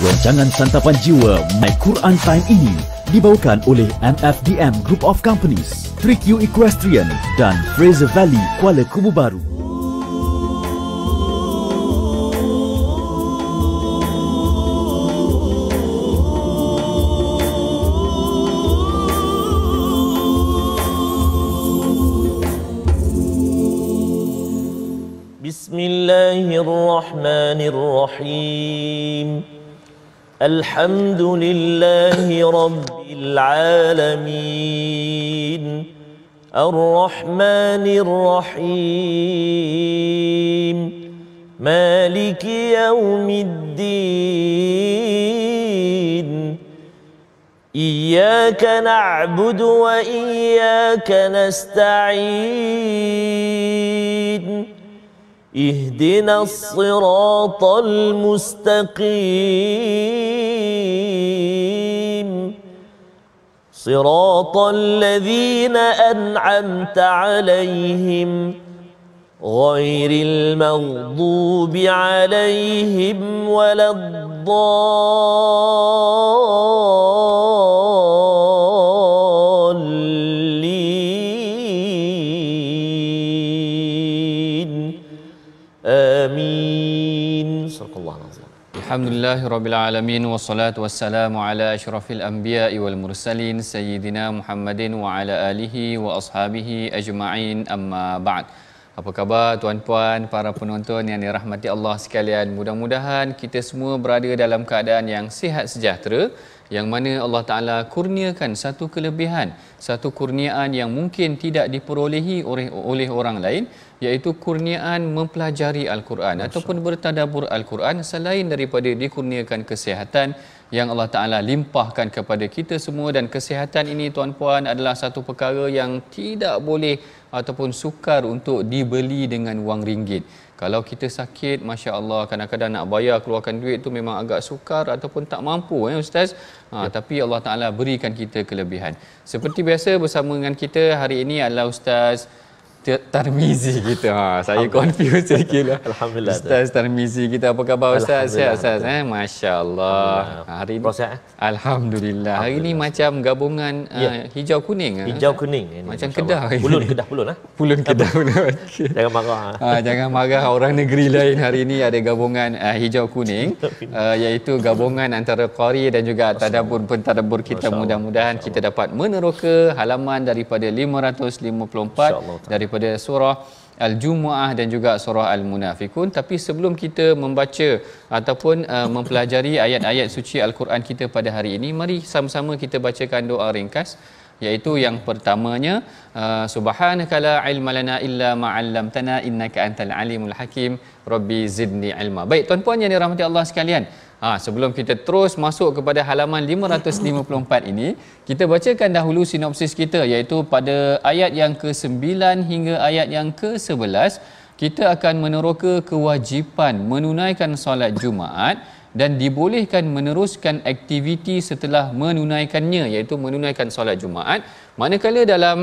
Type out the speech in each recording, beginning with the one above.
Rancangan Santapan Jiwa My Quran Time ini dibawakan oleh MFDM Group of Companies, 3Q Equestrian dan Fraser Valley Kuala Kubu Baru. Bismillahirrahmanirrahim. Alhamdulillahi Rabbil Alamin. Ar-Rahmanir Rahim. Maliki Yawmiddin. Iyyaka na'budu wa iyyaka nasta'in. اهدنا الصراط المستقيم صراط الذين أنعمت عليهم غير المغضوب عليهم ولا Amin. Alhamdulillahirabbil alamin wassalatu wassalamu ala asyrafil anbiya'i wal mursalin sayyidina Muhammadin wa ala alihi wa ashabihi ajma'in, amma ba'd. Apa khabar tuan-puan, para penonton yang dirahmati Allah sekalian? Mudah-mudahan kita semua berada dalam keadaan yang sihat sejahtera, yang mana Allah Ta'ala kurniakan satu kelebihan, satu kurniaan yang mungkin tidak diperolehi oleh orang lain, iaitu kurniaan mempelajari Al-Quran ataupun bertadabbur Al-Quran, selain daripada dikurniakan kesihatan yang Allah Ta'ala limpahkan kepada kita semua. Dan kesihatan ini tuan-puan adalah satu perkara yang tidak boleh ataupun sukar untuk dibeli dengan wang ringgit. Kalau kita sakit, Masya Allah, kadang-kadang nak bayar keluarkan duit tu memang agak sukar ataupun tak mampu, Ustaz. Tapi Allah Ta'ala berikan kita kelebihan. Seperti biasa, bersama dengan kita hari ini adalah Ustaz Tarmizi kita. Saya confused sedikit lah. Alhamdulillah. Ustaz Tarmizi kita, apa khabar Ustaz? Sihat Ustaz? Masya-Allah. Hari ini Alhamdulillah. Hari ini macam gabungan hijau kuning. Hijau kuning ini. Macam Kedah. Pulun Kedah. Okay. Jangan marah. Jangan marah orang negeri lain. Hari ini ada gabungan hijau kuning, iaitu gabungan antara qari dan juga pentadabbur kita. Mudah-mudahan kita dapat meneroka halaman daripada 554 daripada surah Al-Jumu'ah dan juga surah Al-Munafikun. Tapi sebelum kita membaca ataupun mempelajari ayat-ayat suci Al-Quran kita pada hari ini, mari sama-sama kita bacakan doa ringkas, iaitu yang pertamanya, subhanaka la ilma lana illa ma 'allamtana innaka antal alimul hakim rabbi zidni ilma. Baik tuan-puan yang dirahmati Allah sekalian, sebelum kita terus masuk kepada halaman 554 ini, kita bacakan dahulu sinopsis kita, iaitu pada ayat yang ke-9 hingga ayat yang ke-11 kita akan meneroka kewajipan menunaikan solat Jumaat dan dibolehkan meneruskan aktiviti setelah menunaikannya, iaitu menunaikan solat Jumaat. Manakala dalam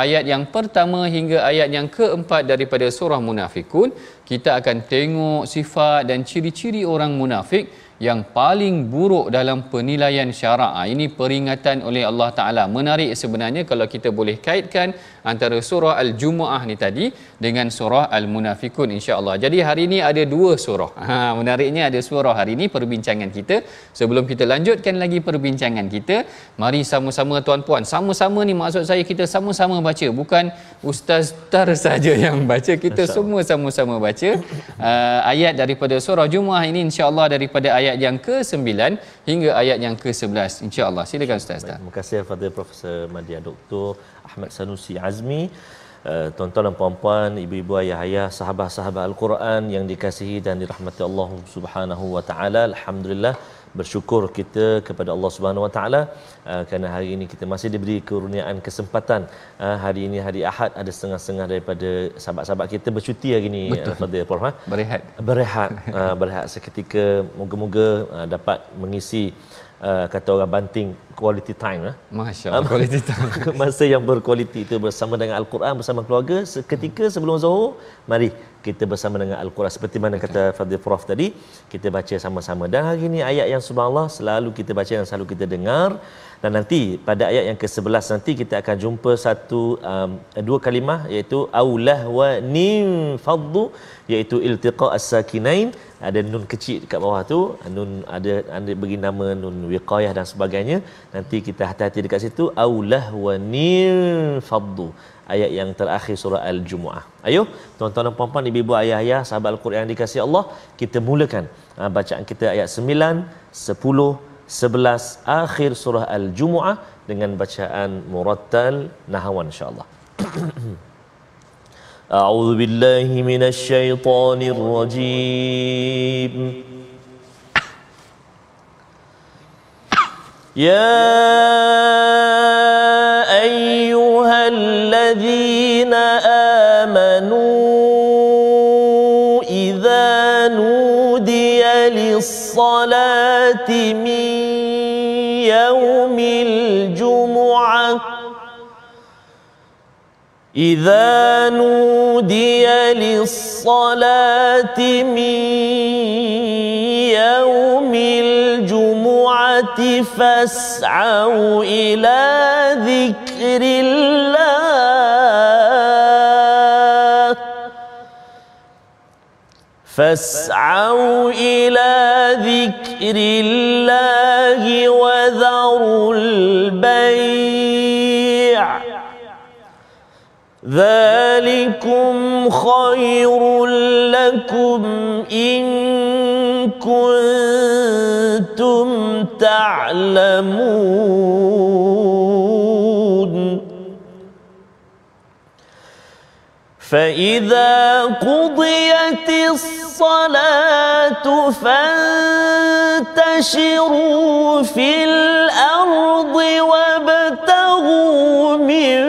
ayat yang pertama hingga ayat yang keempat daripada surah Munafikun, kita akan tengok sifat dan ciri-ciri orang munafik yang paling buruk dalam penilaian syarak. Ini peringatan oleh Allah Ta'ala. Menarik sebenarnya kalau kita boleh kaitkan antara surah Al-Jumu'ah ni tadi dengan surah Al-Munafikun, insya-Allah. Jadi hari ini ada dua surah. Menariknya ada surah hari ini perbincangan kita. Sebelum kita lanjutkan lagi perbincangan kita, mari sama-sama tuan-puan, sama-sama ni maksud saya kita sama-sama baca, bukan Ustaz Tar saja yang baca, kita semua sama-sama baca ayat daripada surah Jumu'ah ini, insya-Allah, daripada ayat yang ke-9 hingga ayat yang ke-11, insya-Allah. Silakan Ustaz. Terima kasih kepada Profesor Madya Dr. Ahmad Sanusi Azmi. Tuan-tuan dan puan-puan, ibu-ibu, ayah-ayah, sahabat-sahabat Al-Quran yang dikasihi dan dirahmati Allah Subhanahu wa taala. Alhamdulillah, bersyukur kita kepada Allah Subhanahu wa taala kerana hari ini kita masih diberi kurniaan kesempatan. Hari ini hari Ahad, ada setengah-setengah daripada sahabat-sahabat kita bercuti hari ini. Fadil Prof. Berehat seketika. Moga-moga dapat mengisi kata orang banting quality time. Masya-Allah, quality time. Masa yang berkualiti itu bersama dengan Al-Quran, bersama keluarga. Seketika sebelum Zuhur, mari kita bersama dengan Al-Quran seperti mana kata Fadil Prof tadi, kita baca sama-sama. Dan hari ini ayat yang subhanallah selalu kita baca dan selalu kita dengar, dan nanti pada ayat yang ke-11 nanti kita akan jumpa dua kalimah, iaitu aulah wa nim faddu, iaitu iltiqa as-sakinain. Ada nun kecil dekat bawah tu, nun ada bagi nama nun wiqayah dan sebagainya. Nanti kita hati-hati dekat situ, aulah wa nim faddu, ayat yang terakhir surah Al-Jumu'ah. Ayo tuan-tuan dan puan-puan, ibu-ibu, ayah-ayah, sahabat Al-Quran yang dikasihi Allah, kita mulakan bacaan kita ayat 9, 10, 11 akhir surah Al-Jumu'ah dengan bacaan murattal nahwan insya-Allah. A'udzu billahi minasy syaithanir rajim. Ya ayyuhalladzina amanu idza nudiya lis-salati min yawmil jumu'ah إذا نودي للصلاة من يوم الجمعة فاسعوا إلى ذكر الله وذروا البيع ذلكم خير لكم إن كنتم تعلمون فإذا قضيت الصلاة فانتشروا في الأرض وابتغوا من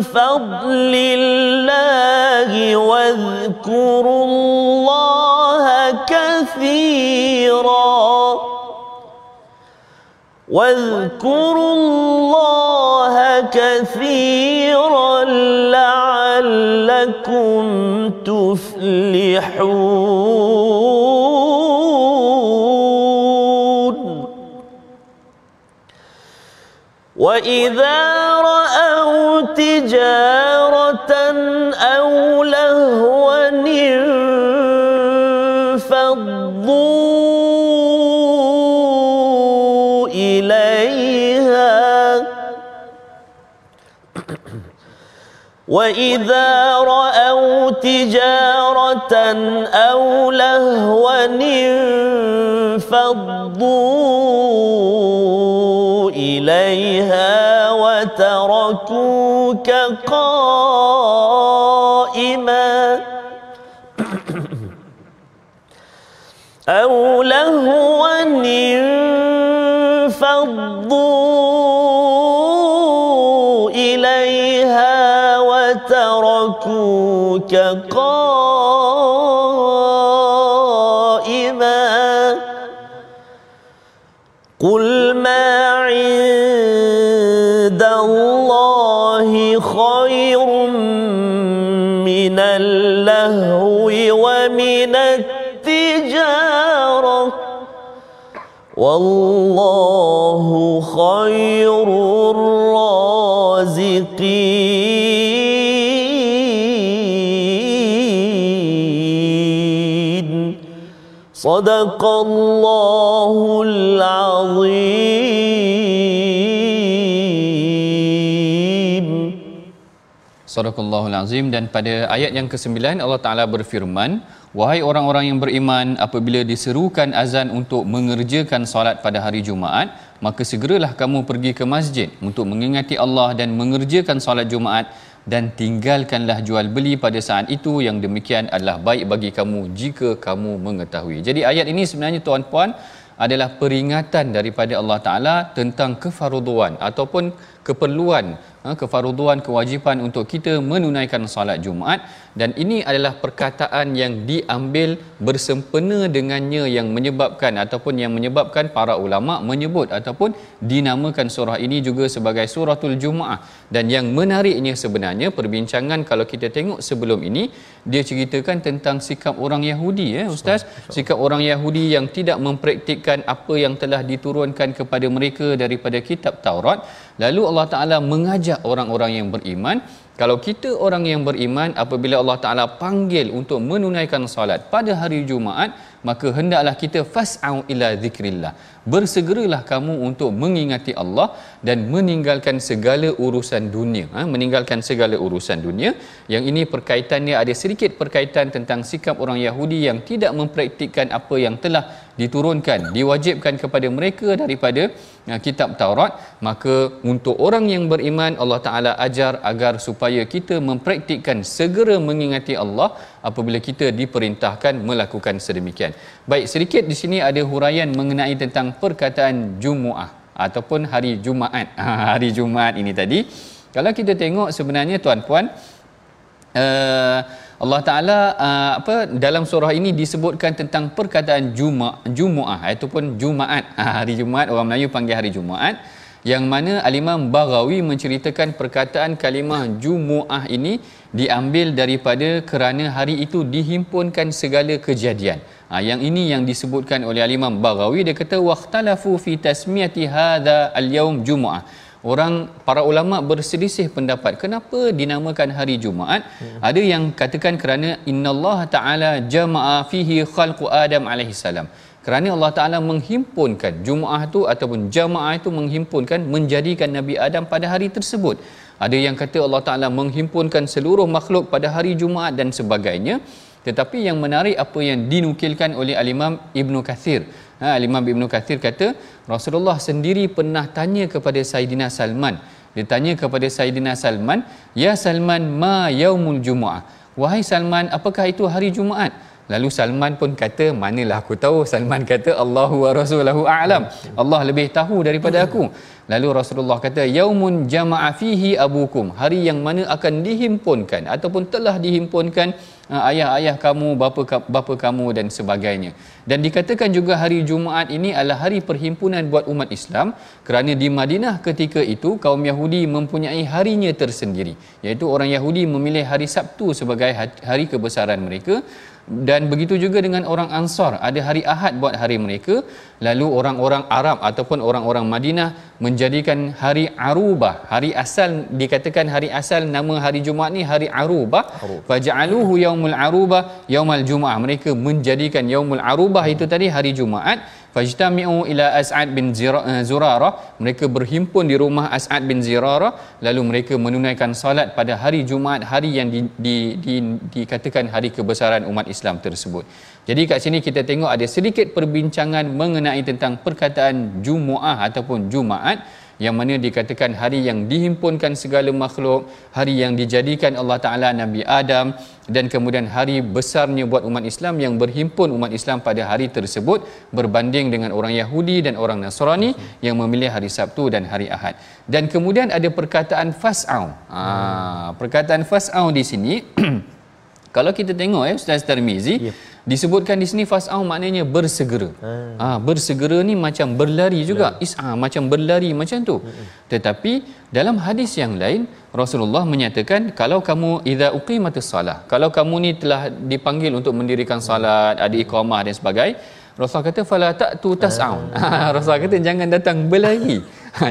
فضل الله واذكروا الله كثيرا لعلكم تفلحون وإذا رأوا تجارة أو لهوا انفضوا إليها وإذا رأوا تجارة أو لهوا انفضوا إليها وتركوك قائما أو لهوا انفضوا إليها وتركوك قائما قل ما عند الله خير من اللهو ومن التجارة والله خير الرازقين صدق الله العظيم. Sadaqallahul Azim. Dan pada ayat yang ke-9 Allah Ta'ala berfirman, wahai orang-orang yang beriman, apabila diserukan azan untuk mengerjakan solat pada hari Jumaat, maka segeralah kamu pergi ke masjid untuk mengingati Allah dan mengerjakan solat Jumaat, dan tinggalkanlah jual beli pada saat itu, yang demikian adalah baik bagi kamu jika kamu mengetahui. Jadi ayat ini sebenarnya tuan-puan adalah peringatan daripada Allah Ta'ala tentang kefarduan ataupun keperluan kefaruduan, kewajipan untuk kita menunaikan solat Jumaat, dan ini adalah perkataan yang diambil bersempena dengannya yang menyebabkan para ulama menyebut ataupun dinamakan surah ini juga sebagai suratul Jumaah. Dan yang menariknya sebenarnya perbincangan kalau kita tengok sebelum ini, dia ceritakan tentang sikap orang Yahudi, Ustaz, sikap orang Yahudi yang tidak mempraktikkan apa yang telah diturunkan kepada mereka daripada kitab Taurat. Lalu Allah Ta'ala mengajak orang-orang yang beriman, kalau kita orang yang beriman, apabila Allah Ta'ala panggil untuk menunaikan solat pada hari Jumaat, maka hendaklah kita fas'au ila zikrillah, bersegeralah kamu untuk mengingati Allah dan meninggalkan segala urusan dunia. Meninggalkan segala urusan dunia. Yang ini perkaitannya, ada sedikit perkaitan tentang sikap orang Yahudi yang tidak mempraktikkan apa yang telah diturunkan, diwajibkan kepada mereka daripada kitab Taurat. Maka untuk orang yang beriman, Allah Ta'ala ajar agar supaya kita mempraktikkan segera mengingati Allah apabila kita diperintahkan melakukan sedemikian. Baik, sedikit di sini ada huraian mengenai tentang perkataan Jumu'ah ataupun hari Jumaat. Hari Jumaat ini tadi, kalau kita tengok sebenarnya tuan-puan, Allah Ta'ala dalam surah ini disebutkan tentang perkataan Jumu'ah ataupun Jumaat. Hari Jumaat, orang Melayu panggil hari Jumaat, yang mana Al-Imam Baghawi menceritakan perkataan kalimah Jumu'ah ini diambil daripada kerana hari itu dihimpunkan segala kejadian. Yang ini yang disebutkan oleh Al-Imam Baghawi. Dia kata waqtalafu fi tasmiyati hadha al-yaum Jumu'ah. Para ulama berselisih pendapat kenapa dinamakan hari Jumaat. Ada yang katakan kerana innallaha ta'ala jama'a fihi khalqu Adam alaihi salam, kerana Allah Ta'ala menghimpunkan Jumaat itu ataupun jamaah itu menghimpunkan, menjadikan Nabi Adam pada hari tersebut. Ada yang kata Allah Ta'ala menghimpunkan seluruh makhluk pada hari Jumaat dan sebagainya. Tetapi yang menarik apa yang dinukilkan oleh Al-Imam Ibn Kathir. Al-Imam Ibn Kathir kata Rasulullah sendiri pernah tanya kepada Sayyidina Salman. Dia tanya kepada Sayyidina Salman, "Ya Salman, ma yaumul Jumu'ah?" Wahai Salman, apakah itu hari Jumaat? Lalu Salman pun kata, "Manalah aku tahu." Salman kata, "Allahu wa rasuluhu a'lam." Allah lebih tahu daripada aku. Lalu Rasulullah kata, "Yaumun jama'a fihi abukum." Hari yang mana akan dihimpunkan ataupun telah dihimpunkan ayah-ayah kamu, bapa kamu dan sebagainya. Dan dikatakan juga hari Jumaat ini adalah hari perhimpunan buat umat Islam, kerana di Madinah ketika itu kaum Yahudi mempunyai harinya tersendiri, iaitu orang Yahudi memilih hari Sabtu sebagai hari kebesaran mereka. Dan begitu juga dengan orang Ansar, ada hari Ahad buat hari mereka. Lalu orang-orang Arab ataupun orang-orang Madinah menjadikan hari Arubah, hari asal, dikatakan hari asal nama hari Jumaat ni hari Arubah. Faja'aluhu yaumul Arubah yaumul Jumaah. Mereka menjadikan yaumul Arubah itu tadi hari Jumaat. Fajtami'u ila As'ad bin Zurarah. Mereka berhimpun di rumah As'ad bin Zurarah, lalu mereka menunaikan salat pada hari Jumaat, hari yang dikatakan hari kebesaran umat Islam tersebut. Jadi kat sini kita tengok ada sedikit perbincangan mengenai tentang perkataan Jumu'ah ataupun Jumaat, yang mana dikatakan hari yang dihimpunkan segala makhluk, hari yang dijadikan Allah Ta'ala Nabi Adam, dan kemudian hari besarnya buat umat Islam yang berhimpun umat Islam pada hari tersebut, berbanding dengan orang Yahudi dan orang Nasrani yang memilih hari Sabtu dan hari Ahad. Dan kemudian ada perkataan fas'au. Perkataan fas'au di sini kalau kita tengok Ustaz Tarmizi, disebutkan di sini fas'au maknanya bersegera. Bersegera ni macam berlari juga. Is'a macam berlari macam tu. Tetapi dalam hadis yang lain Rasulullah menyatakan kalau kamu idza uqimatus salah, kalau kamu ni telah dipanggil untuk mendirikan salat, ada iqamah dan sebagainya, Rasulullah kata fala ta'tu tas'au. Rasulullah kata jangan datang berlari.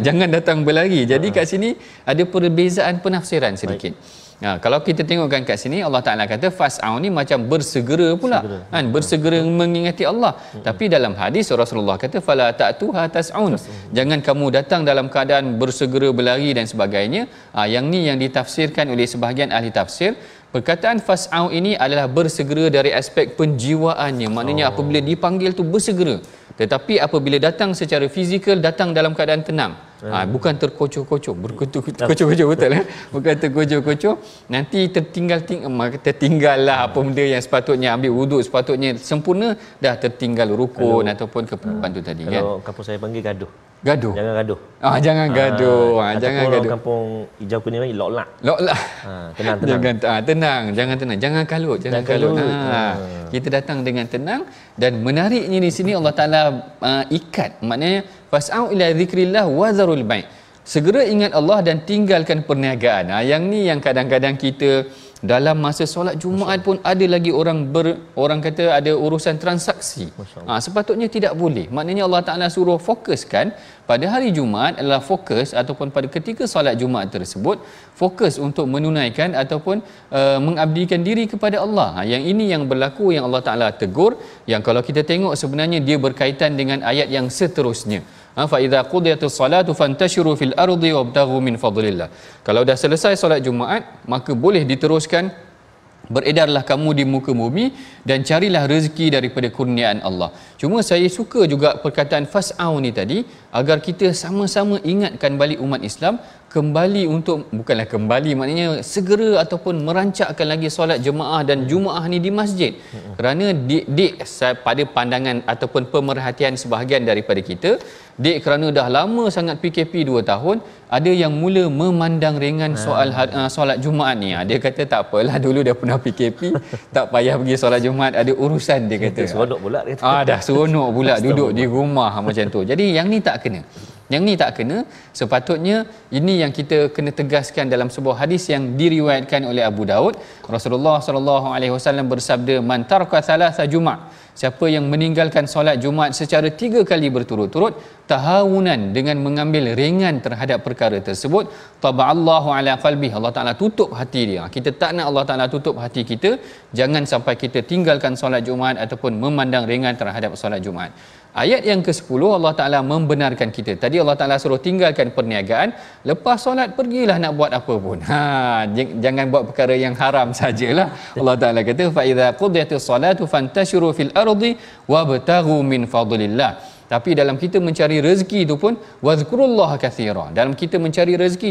Jangan datang berlari. Jadi kat sini ada perbezaan penafsiran sedikit. Kalau kita tengokkan kat sini Allah Ta'ala kata fas'au ni macam bersegera pula, kan, bersegera mengingati Allah. Tapi dalam hadis Rasulullah kata fala ta'tuha tas'un, jangan kamu datang dalam keadaan bersegera berlari dan sebagainya. Yang ni yang ditafsirkan oleh sebahagian ahli tafsir. Perkataan fas'au ini adalah bersegera dari aspek penjiwaannya, maknanya apabila dipanggil tu bersegera. Tetapi apabila datang secara fizikal, datang dalam keadaan tenang. Bukan terkocok-kocok, berkocok-kocok betul bukan terkocok-kocok, nanti tertinggallah apa benda yang sepatutnya ambil wuduk, sepatutnya sempurna, dah tertinggal rukun ataupun keperluan tu tadi, kalau kampung saya panggil gaduh. Gaduh. Jangan gaduh. Jangan gaduh. Jangan gaduh. Orang kampung hijau kuning ni lok-lak. Tenang. Tenang. Jangan tenang. Jangan kalut. Jangan kalut. Kita datang dengan tenang, dan menariknya di sini Allah Taala ikat. Maknanya fas'au ila zikrillah wa zarul bai'. Segera ingat Allah dan tinggalkan perniagaan. Yang ni yang kadang-kadang kita dalam masa solat Jumaat pun ada lagi orang kata ada urusan transaksi. Sepatutnya tidak boleh. Maknanya Allah Taala suruh fokuskan pada hari Jumaat adalah fokus, ataupun pada ketika solat Jumaat tersebut fokus untuk menunaikan ataupun mengabdikan diri kepada Allah. Yang ini yang berlaku, yang Allah Taala tegur, yang kalau kita tengok sebenarnya dia berkaitan dengan ayat yang seterusnya. Fa idza qudiyatis salatu fantashiru fil ardi wabtaghu min fadlillah. Kalau dah selesai solat Jumaat, maka boleh diteruskan beredarlah kamu di muka bumi dan carilah rezeki daripada kurniaan Allah. Cuma saya suka juga perkataan fas'au ni tadi, agar kita sama-sama ingatkan balik umat Islam kembali untuk, bukanlah kembali maknanya segera ataupun merancakkan lagi solat jemaah dan Jumaah ni di masjid. Kerana pada pandangan ataupun pemerhatian sebahagian daripada kita, kerana dah lama sangat PKP 2 tahun, ada yang mula memandang ringan soal solat Jumaat ni. Dia kata tak apalah, dulu dah pernah PKP, tak payah pergi solat Jumaat, ada urusan, dia kata. Seronok pula dia kata. Dah seronok pula duduk di rumah macam tu. Jadi yang ni tak kena. Yang ni tak kena. Sepatutnya ini yang kita kena tegaskan dalam sebuah hadis yang diriwayatkan oleh Abu Daud. Rasulullah SAW bersabda, man taraka thalatha Jumat, siapa yang meninggalkan solat Jumaat secara 3 kali berturut-turut tahawunan, dengan mengambil ringan terhadap perkara tersebut, taba'allahu ala qalbi, Allah Taala tutup hati dia. Kita tak nak Allah Taala tutup hati kita. Jangan sampai kita tinggalkan solat Jumaat ataupun memandang ringan terhadap solat Jumaat. Ayat yang ke-10 Allah Taala membenarkan kita. Tadi Allah Taala suruh tinggalkan perniagaan, lepas solat pergilah nak buat apa pun. Jangan buat perkara yang haram sajalah. Allah Taala kata fa idza qudiyatis salatu fantashiru fil ardi wabtaghu min fadlillah. Tapi dalam kita mencari rezeki itu pun wazkurullaha katsira. Dalam kita mencari rezeki,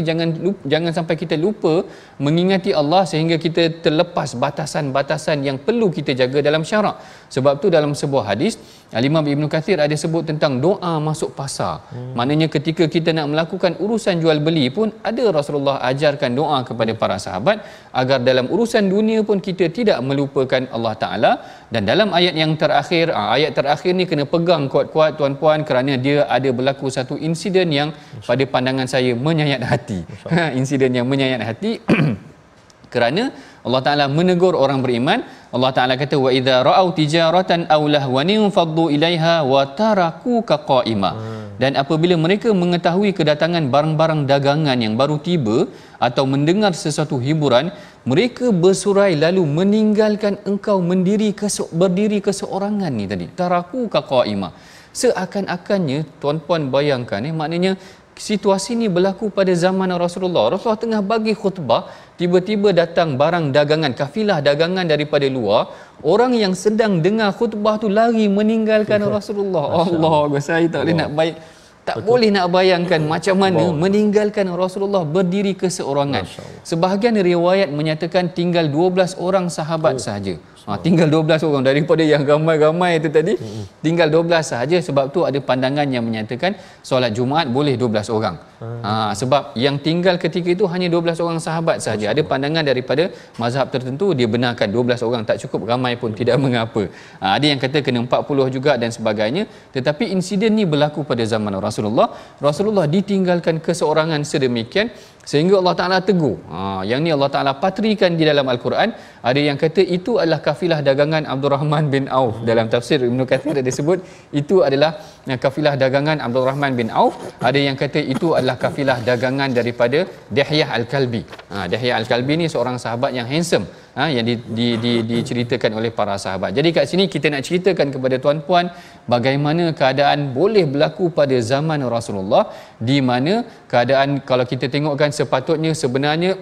jangan sampai kita lupa mengingati Allah sehingga kita terlepas batasan-batasan yang perlu kita jaga dalam syarak. Sebab tu dalam sebuah hadis Imam Ibn Kathir ada sebut tentang doa masuk pasar. Maknanya ketika kita nak melakukan urusan jual beli pun, ada Rasulullah ajarkan doa kepada para sahabat agar dalam urusan dunia pun kita tidak melupakan Allah Ta'ala. Dan dalam ayat yang terakhir, ayat terakhir ni kena pegang kuat-kuat tuan-puan, kerana dia ada berlaku satu insiden yang pada pandangan saya menyayat hati. Insiden yang menyayat hati kerana Allah Ta'ala menegur orang beriman. Allah Ta'ala kata wa idza ra'au tijaratan aw lahwan faddu ilaiha wa tarakuka qa'ima. Dan apabila mereka mengetahui kedatangan barang-barang dagangan yang baru tiba atau mendengar sesuatu hiburan, mereka bersurai lalu meninggalkan engkau berdiri keseorangan ni tadi. Tarakuka qa'ima. Seakan-akannya tuan-puan bayangkan, maknanya situasi ni berlaku pada zaman Rasulullah. Rasulullah tengah bagi khutbah, tiba-tiba datang barang dagangan, kafilah dagangan daripada luar. Orang yang sedang dengar khutbah tu lari meninggalkan Rasulullah. Allah, saya tak boleh nak boleh nak bayangkan macam mana meninggalkan Rasulullah berdiri keseorangan. Sebahagian riwayat menyatakan tinggal 12 orang sahabat sahaja. Tinggal 12 orang daripada yang ramai-ramai itu tadi. Tinggal 12 sahaja. Sebab tu ada pandangan yang menyatakan solat Jumaat boleh 12 orang. Sebab yang tinggal ketika itu hanya 12 orang sahabat sahaja. Ada pandangan daripada mazhab tertentu dia benarkan 12 orang tak cukup, ramai pun tidak mengapa. Ada yang kata kena 40 juga dan sebagainya. Tetapi insiden ni berlaku pada zaman Rasulullah ditinggalkan keseorangan sedemikian sehingga Allah Ta'ala tegur. Yang ni Allah Ta'ala patrikan di dalam Al-Quran. Ada yang kata itu adalah kafilah dagangan Abdul Rahman bin Auf. Dalam tafsir Ibn Kathir ada disebut itu adalah kafilah dagangan Abdul Rahman bin Auf. Ada yang kata itu adalah kafilah dagangan daripada Dihyah Al-Kalbi. Dihyah Al-Kalbi ni seorang sahabat yang handsome, yang diceritakan oleh para sahabat. Jadi kat sini kita nak ceritakan kepada tuan-puan bagaimana keadaan boleh berlaku pada zaman Rasulullah, di mana keadaan kalau kita tengokkan sepatutnya sebenarnya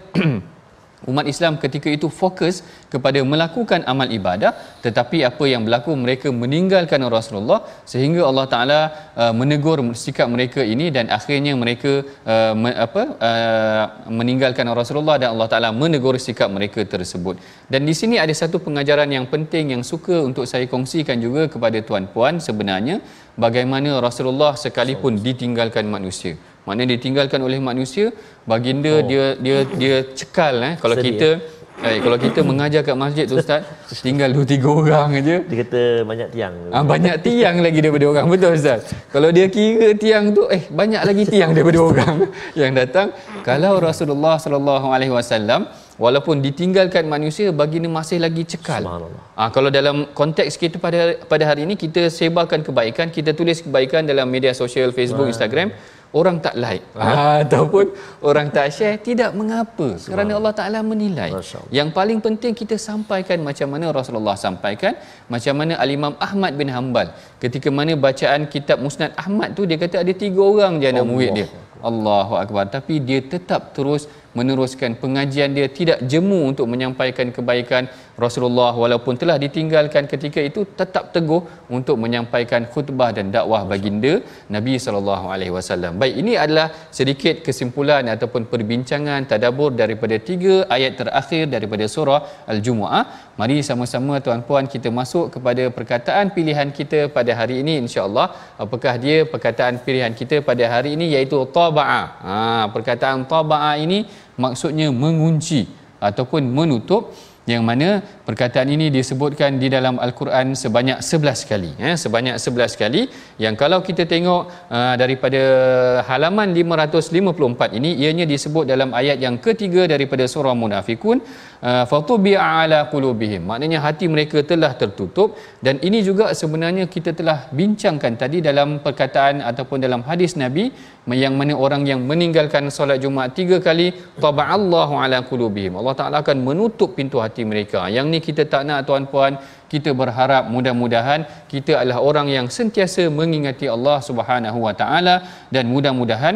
umat Islam ketika itu fokus kepada melakukan amal ibadah, tetapi apa yang berlaku, mereka meninggalkan Rasulullah sehingga Allah Taala menegur sikap mereka ini dan akhirnya mereka meninggalkan Rasulullah dan Allah Taala menegur sikap mereka tersebut. Dan di sini ada satu pengajaran yang penting yang suka untuk saya kongsikan juga kepada tuan-puan, sebenarnya bagaimana Rasulullah sekalipun ditinggalkan manusia. Maknanya ditinggalkan oleh manusia, baginda dia cekal kalau sedih, kita kalau kita mengajar kat masjid tu Ustaz, tinggal 2-3 orang aja. Dia kata banyak tiang. Banyak tiang lagi daripada orang. Betul Ustaz. Kalau dia kira tiang tu banyak lagi tiang daripada orang yang datang. Kalau Rasulullah sallallahu alaihi wasallam walaupun ditinggalkan manusia, baginda masih lagi cekal. Kalau dalam konteks kita pada hari ini, kita sebarkan kebaikan, kita tulis kebaikan dalam media sosial, Facebook, Instagram, orang tak like ataupun orang tak share, tidak mengapa, kerana Allah Ta'ala menilai. Yang paling penting kita sampaikan macam mana Rasulullah sampaikan, macam mana Al-Imam Ahmad bin Hanbal ketika mana bacaan kitab Musnad Ahmad tu, dia kata ada 3 orang je anak murid dia. Allahu Akbar. Tapi dia tetap terus meneruskan pengajian dia, tidak jemu untuk menyampaikan kebaikan. Rasulullah walaupun telah ditinggalkan ketika itu, tetap teguh untuk menyampaikan khutbah dan dakwah baginda Nabi sallallahu alaihi wasallam. Baik, ini adalah sedikit kesimpulan ataupun perbincangan tadabbur daripada 3 ayat terakhir daripada surah Al-Jumu'ah. Mari sama-sama tuan-puan kita masuk kepada perkataan pilihan kita pada hari ini, insya-Allah. Apakah dia perkataan pilihan kita pada hari ini, iaitu taba'a. Perkataan taba'a ini maksudnya mengunci ataupun menutup, yang mana perkataan ini disebutkan di dalam Al-Quran sebanyak 11 kali. Sebanyak 11 kali, yang kalau kita tengok daripada halaman 554 ini, ianya disebut dalam ayat yang ketiga daripada surah Munafikun, fatubi'a ala qulubihim, maknanya hati mereka telah tertutup. Dan ini juga sebenarnya kita telah bincangkan tadi dalam perkataan ataupun dalam hadis Nabi, yang mana orang yang meninggalkan solat Jumaat 3 kali, taba'allahu ala qulubihim, Allah Ta'ala akan menutup pintu hati mereka. Yang ni kita tak nak tuan-puan. Kita berharap mudah-mudahan kita adalah orang yang sentiasa mengingati Allah Subhanahu Wa Ta'ala, dan mudah-mudahan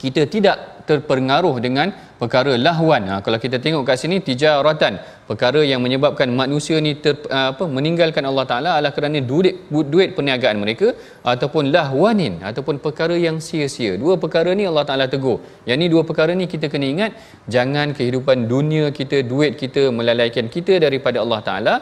kita tidak terpengaruh dengan perkara lahwan. Kalau kita tengok kat sini, tijaratan, perkara yang menyebabkan manusia ni meninggalkan Allah Ta'ala adalah kerana duit perniagaan mereka, ataupun lahwanin, ataupun perkara yang sia-sia. 2 perkara ni Allah Ta'ala tegur. Yang ni 2 perkara ni kita kena ingat, jangan kehidupan dunia kita, duit kita melalaikan kita daripada Allah Ta'ala.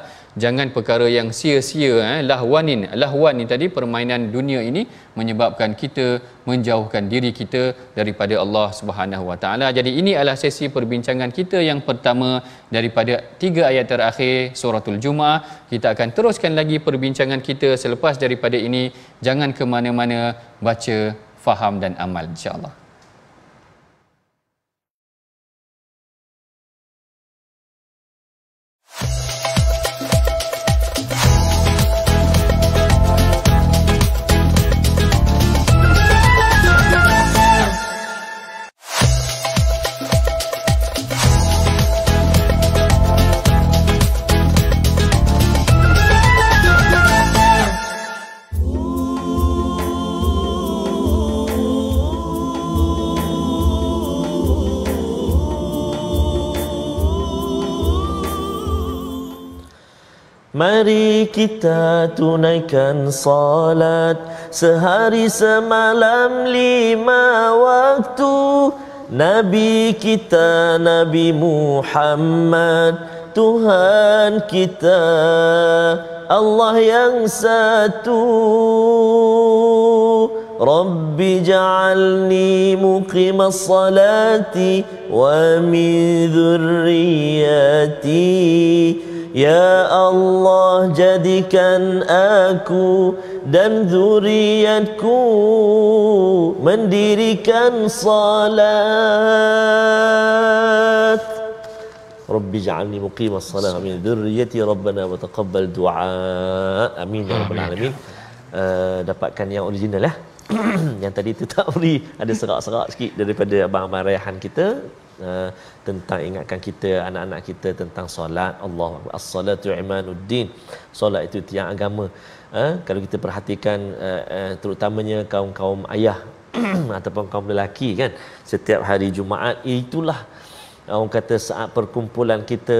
Jangan perkara yang sia-sia, lahwanin. Lahwan ni tadi, permainan dunia ini menyebabkan kita menjauhkan diri kita daripada Allah Subhanahu Wa Ta'ala. Jadi ini adalah sesi perbincangan kita yang pertama daripada 3 ayat terakhir suratul Jumu'ah. Kita akan teruskan lagi perbincangan kita selepas daripada ini. Jangan ke mana-mana, baca, faham dan amal, insya-Allah. Mari kita tunaikan salat sehari semalam 5 waktu. Nabi kita Nabi Muhammad, Tuhan kita Allah yang satu. Rabbi ja'alni muqimas salati wa min dhurriyyati. Ya Allah, jadikan aku dan zuriatku mendirikan salat. Rabbi ja'alni muqimas salat wa min dhurriyyati rabbana wa taqabbal du'a. Amin ya rabbal alamin. Dapatkan yang original ya. Yang tadi tu tak beri, ada serak-serak sikit daripada abang-abang Raihan kita. Tentang ingatkan kita, anak-anak kita tentang solat. Allah as-salatu imanuddin. Solat itu tiang agama. Kalau kita perhatikan terutamanya kaum-kaum ayah ataupun kaum lelaki kan, setiap hari Jumaat itulah orang kata saat perkumpulan kita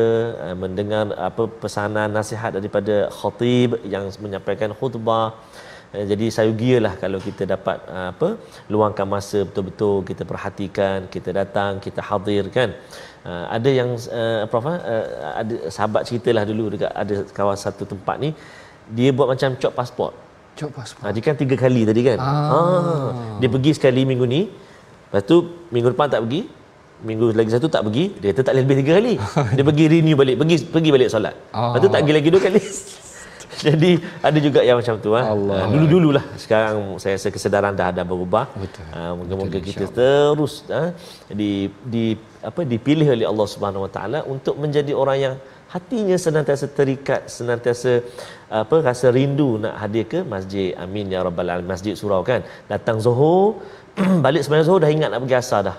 mendengar apa pesanan nasihat daripada khatib yang menyampaikan khutbah. Jadi sayugialah kalau kita dapat luangkan masa betul-betul kita perhatikan, kita datang, kita hadir kan. Ada yang Prof ada sahabat ceritalah dulu dekat ada kawasan satu tempat ni dia buat macam cop pasport. Cop pasport. Dia kan 3 kali tadi kan. Dia pergi sekali minggu ni. Lepas tu minggu depan tak pergi. Minggu lagi satu tak pergi. Dia tak lebih 3 kali. Dia pergi renew balik, pergi balik solat. Lepas tu tak pergi lagi 2 kali. Jadi ada juga yang macam tu dulu-dululah. Sekarang saya rasa kesedaran dah ada berubah. Moga-moga kita terus dipilih oleh Allah Subhanahu Wa Taala untuk menjadi orang yang hatinya senantiasa terikat, senantiasa rasa rindu nak hadir ke masjid. Amin ya rabbal alamin. Masjid surau kan. Datang Zuhur, balik sembahyang Zuhur dah ingat nak pergi asar dah.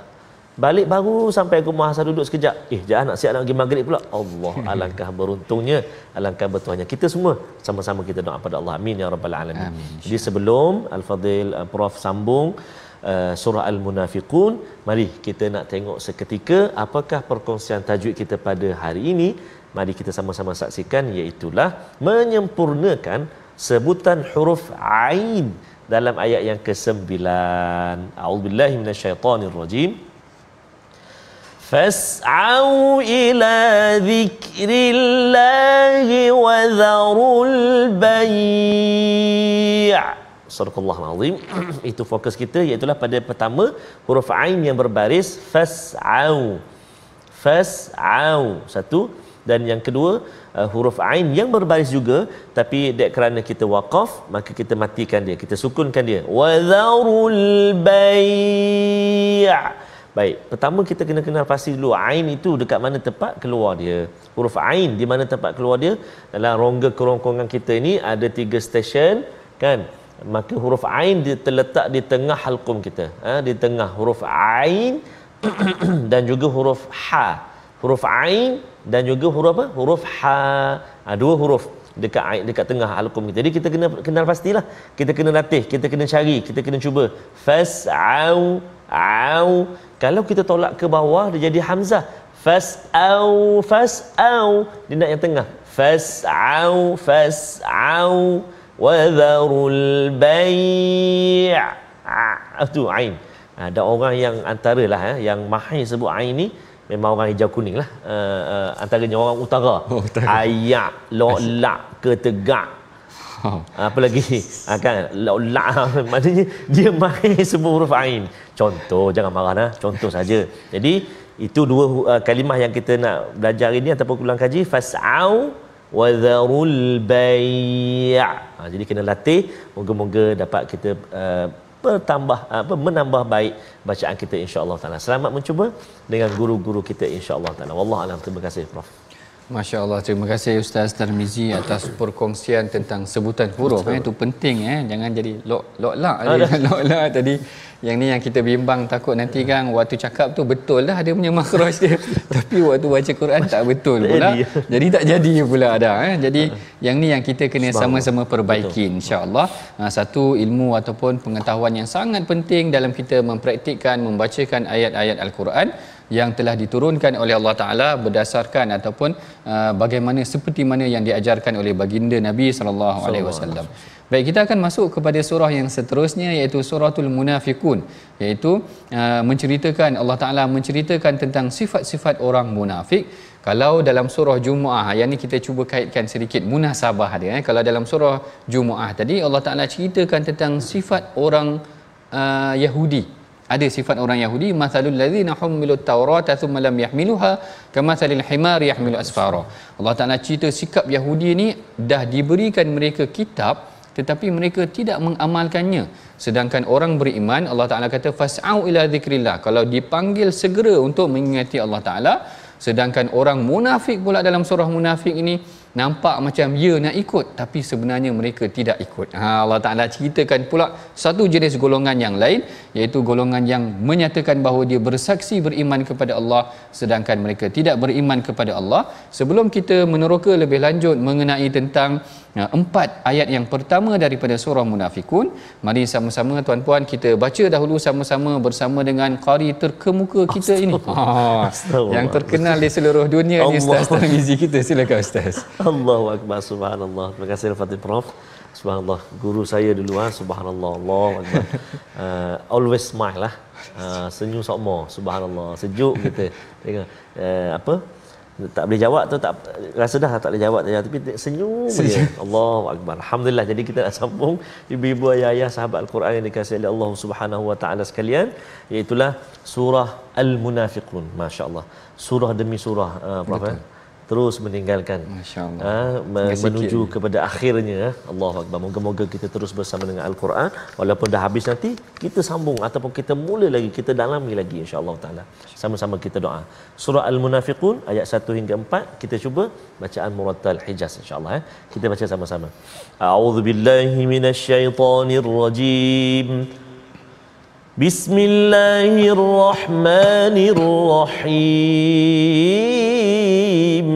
Balik baru sampai ke rumah asar duduk sekejap. Jangan nak siap nak pergi maghrib pula. Allah, alangkah beruntungnya, alangkah bertuahnya. Kita semua sama-sama kita doa pada Allah. Amin ya rabbal alamin. Jadi sebelum Al-Fadhil Prof sambung surah Al-Munafiqun, mari kita nak tengok seketika apakah perkongsian tajwid kita pada hari ini. Mari kita sama-sama saksikan, iaitulah menyempurnakan sebutan huruf Ain dalam ayat yang ke-9. A'udzubillahi minasyaitonirrajim. Fas'au ila dzikrillahi wa dzarul bai'. Sadaqallahul azim. Itu fokus kita, iaitu pada pertama huruf Ain yang berbaris fas'au. Fas'au satu, dan yang kedua huruf Ain yang berbaris juga, tapi kerana kita waqaf maka kita matikan dia, kita sukunkan dia. Wa dzarul bai'. Baik, pertama kita kena kenal pasti dulu Ain itu dekat mana tempat keluar dia. Huruf Ain di mana tempat keluar dia? Dalam rongga kerongkongan kita ini ada 3 stesen kan. Maka huruf Ain dia terletak di tengah halqum kita. Di tengah huruf Ain dan juga huruf Ha. Huruf Ain dan juga huruf apa? Huruf Ha. 2 huruf dekat tengah halqum kita. Jadi kita kena kenal pastilah. Kita kena latih, kita kena cari, kita kena cuba. Fas'au, au. Kalau kita tolak ke bawah dia jadi hamzah. Fas'au, fas'au. Dia nak yang tengah. Fas'au, fas'au. Wa dzarul bai'. Itu Ain. Ada orang yang antaralah yang mahir sebut Ain ni memang orang hijau kuning lah. Antaranya orang utara. Ayak, lo'lak, ketegak. Apa lagi? Kan? Lo'lak. Maknanya dia mahir sebut huruf Ain. Contoh, jangan marah lah. Contoh saja. Jadi, itu 2 kalimah yang kita nak belajar ini ataupun ulang kaji. Fas'au wa dzarul bai'. Jadi kena latih. Moga-moga dapat kita menambah baik bacaan kita insya-Allah taala. Selamat mencuba dengan guru-guru kita insya-Allah taala. Wallahu alam. Terima kasih Prof. Masya-Allah, terima kasih Ustaz Tarmizi atas perkongsian tentang sebutan huruf. Itu penting jangan jadi lo'lak tadi. Yang ni yang kita bimbang, takut nanti kan waktu cakap tu betul dah ada punya makhraj dia. Tapi waktu baca Quran tak betul pula. Jadi tak jadi pula ada. Jadi yang ni yang kita kena sama-sama perbaiki insya-Allah. Satu ilmu ataupun pengetahuan yang sangat penting dalam kita mempraktikkan membacakan ayat-ayat Al-Quran yang telah diturunkan oleh Allah Taala berdasarkan ataupun bagaimana seperti mana yang diajarkan oleh baginda Nabi sallallahu alaihi wasallam. Baik, kita akan masuk kepada surah yang seterusnya, iaitu suratul Munafiqun, iaitu menceritakan Allah Taala menceritakan tentang sifat-sifat orang munafik. Kalau dalam surah Jumuah, yang ni kita cuba kaitkan sedikit munasabah dia. Kalau dalam surah Jumuah tadi Allah Taala ceritakan tentang sifat orang Yahudi. Ada sifat orang Yahudi, mathalul ladzina humilut taurata thumma lam yahmiluha kamathalil himari yahmilu asfara. Allah Taala cerita sikap Yahudi ni dah diberikan mereka kitab tetapi mereka tidak mengamalkannya. Sedangkan orang beriman, Allah Taala kata fas'au ila dzikrillah, kalau dipanggil segera untuk mengingati Allah Taala. Sedangkan orang munafik pula dalam surah Munafik ini, nampak macam ya nak ikut tapi sebenarnya mereka tidak ikut. Allah Taala ceritakan pula satu jenis golongan yang lain, iaitu golongan yang menyatakan bahawa dia bersaksi beriman kepada Allah sedangkan mereka tidak beriman kepada Allah. Sebelum kita meneroka lebih lanjut mengenai tentang 4 ayat yang pertama daripada surah Munafikun, mari sama-sama tuan-puan kita baca dahulu sama-sama bersama dengan qari terkemuka kita ini. Yang terkenal di seluruh dunia ni, Ustaz Tarmizi kita. Silakan Ustaz. Allahu akbar, subhanallah. Terima kasih Al-Fatih Prof. Subhanallah, guru saya dulu subhanallah, Allahu akbar. Always smile lah. Senyum sokmo, subhanallah. Sejuk kita. Tengok apa? Tak boleh jawab tu, tak rasa dah tak boleh jawab tapi senyum je. Allahu akbar. Alhamdulillah. Jadi kita nak sambung ibu-ibu ayah-ayah sahabat Al-Quran yang dikasihi oleh Allah Subhanahu wa taala sekalian, iaitu surah Al-Munafiqun. Masya-Allah. Surah demi surah, Prof. Terus meninggalkan, menuju kepada akhirnya. Allahu akbar. Moga-moga kita terus bersama dengan Al-Quran, walaupun dah habis nanti kita sambung ataupun kita mula lagi, kita dalami lagi insya-Allah taala. Sama-sama kita doa. Surah Al-Munafiqun ayat 1 hingga 4, kita cuba bacaan murattal Hijaz insya-Allah. Kita baca sama-sama. A'udzubillahi minasyaitonirrajim. Bismillahirrahmanirrahim.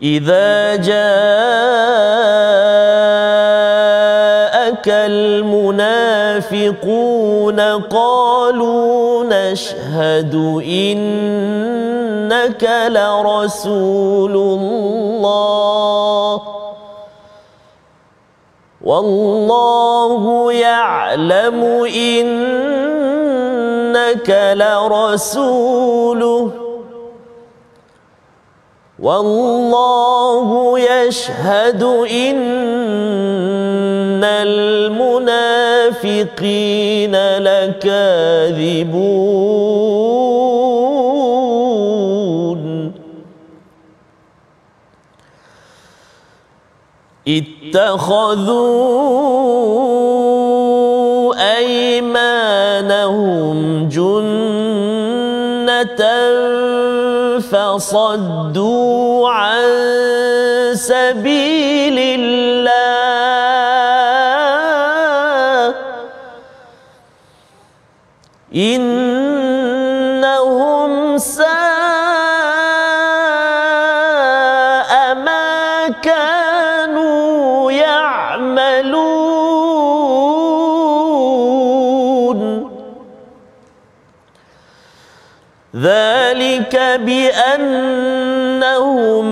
Idza ja'akal munafiquna qalu nashhadu innaka la rasulullah wallahu ya'lamu innaka la rasuluh wallahu yashhadu innal munafiqina lakadhibun. اتخذوا أيمانهم جنة فصدوا عن سبيل الله إنهم ساء ما كانوا يعملون ذلك بأنهم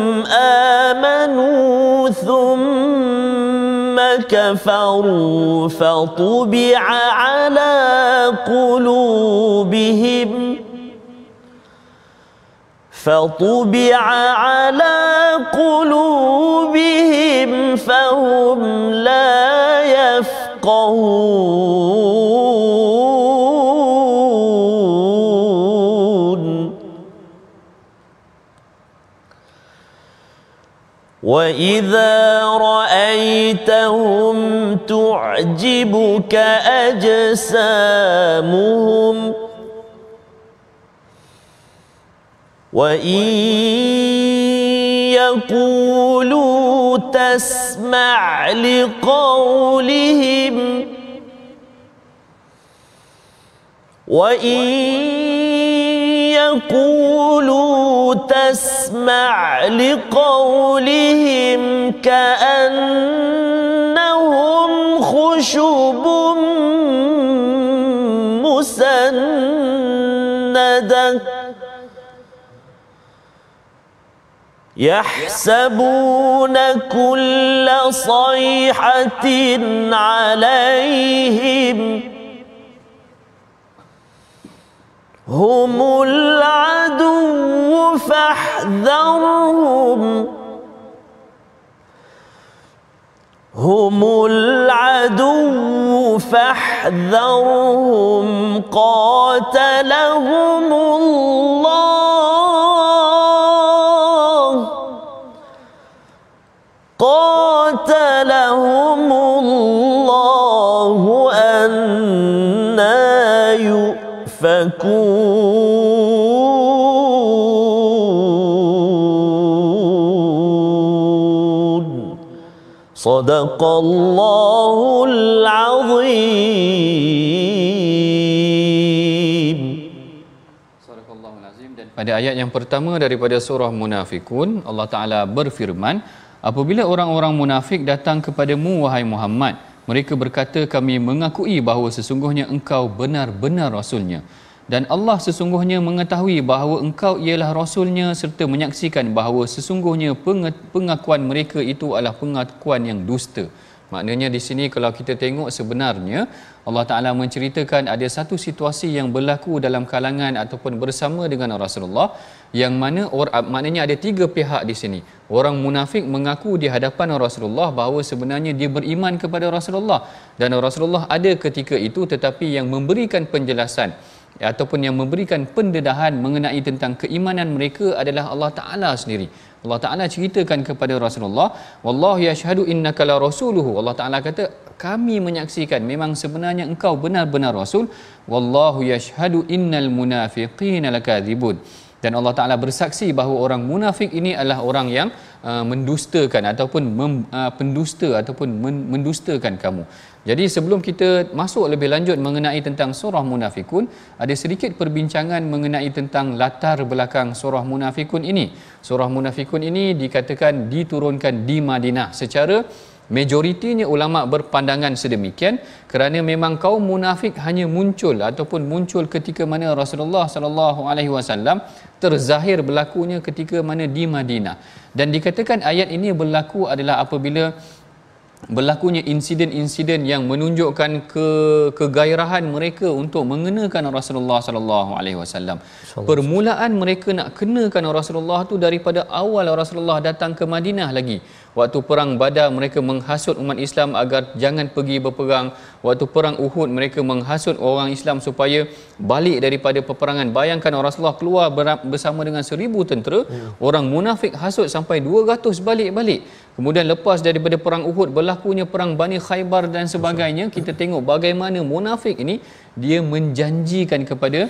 آمنوا ثم كفروا فطبع على قلوبهم فهم لا يفقهون وإذا رأيتهم تعجبك أجسامهم وإن يقولوا تسمع لقولهم كأنهم خشب مسندة يحسبون كل صيحة عليهم هم العدو فاحذرهم قاتلهم الله أنى يؤفكون. Sadaqallahul azim. Sadaqallahul azim. Dan pada ayat yang pertama daripada surah Munafikun, Allah Ta'ala berfirman, apabila orang-orang munafik datang kepadamu, wahai Muhammad, mereka berkata, kami mengakui bahawa sesungguhnya engkau benar-benar Rasulnya. Dan Allah sesungguhnya mengetahui bahawa engkau ialah Rasulnya serta menyaksikan bahawa sesungguhnya pengakuan mereka itu adalah pengakuan yang dusta. Maknanya di sini kalau kita tengok sebenarnya Allah Ta'ala menceritakan ada satu situasi yang berlaku dalam kalangan ataupun bersama dengan Rasulullah, yang mana maknanya ada tiga pihak di sini. Orang munafik mengaku di hadapan Rasulullah bahawa sebenarnya dia beriman kepada Rasulullah, dan Rasulullah ada ketika itu, tetapi yang memberikan penjelasan ataupun yang memberikan pendedahan mengenai tentang keimanan mereka adalah Allah Ta'ala sendiri. Allah Ta'ala ceritakan kepada Rasulullah, wallahu yashhadu innaka la rasuluhu. Allah Ta'ala kata, kami menyaksikan memang sebenarnya engkau benar-benar Rasul. Wallahu yashhadu innal munafiqina lakadzibun. Dan Allah Ta'ala bersaksi bahawa orang munafik ini adalah orang yang mendustakan ataupun pendusta ataupun mendustakan kamu. Jadi sebelum kita masuk lebih lanjut mengenai tentang surah Munafikun, ada sedikit perbincangan mengenai tentang latar belakang surah Munafikun ini. Surah Munafikun ini dikatakan diturunkan di Madinah. Secara majoritinya ulama berpandangan sedemikian kerana memang kaum munafik hanya muncul ataupun muncul ketika mana Rasulullah sallallahu alaihi wasallam terzahir berlakunya ketika mana di Madinah. Dan dikatakan ayat ini berlaku adalah apabila berlakunya insiden-insiden yang menunjukkan kegairahan mereka untuk mengenakan Rasulullah sallallahu alaihi wasallam. Permulaan mereka nak kenakan Rasulullah tu daripada awal Rasulullah datang ke Madinah lagi. Waktu perang Badar mereka menghasut umat Islam agar jangan pergi berperang. Waktu perang Uhud mereka menghasut orang Islam supaya balik daripada peperangan. Bayangkan Rasulullah keluar bersama dengan 1000 tentera, orang munafik hasut sampai 200 balik-balik. Kemudian lepas daripada perang Uhud berlakunya perang Bani Khaybar dan sebagainya, kita tengok bagaimana munafik ini dia menjanjikan kepada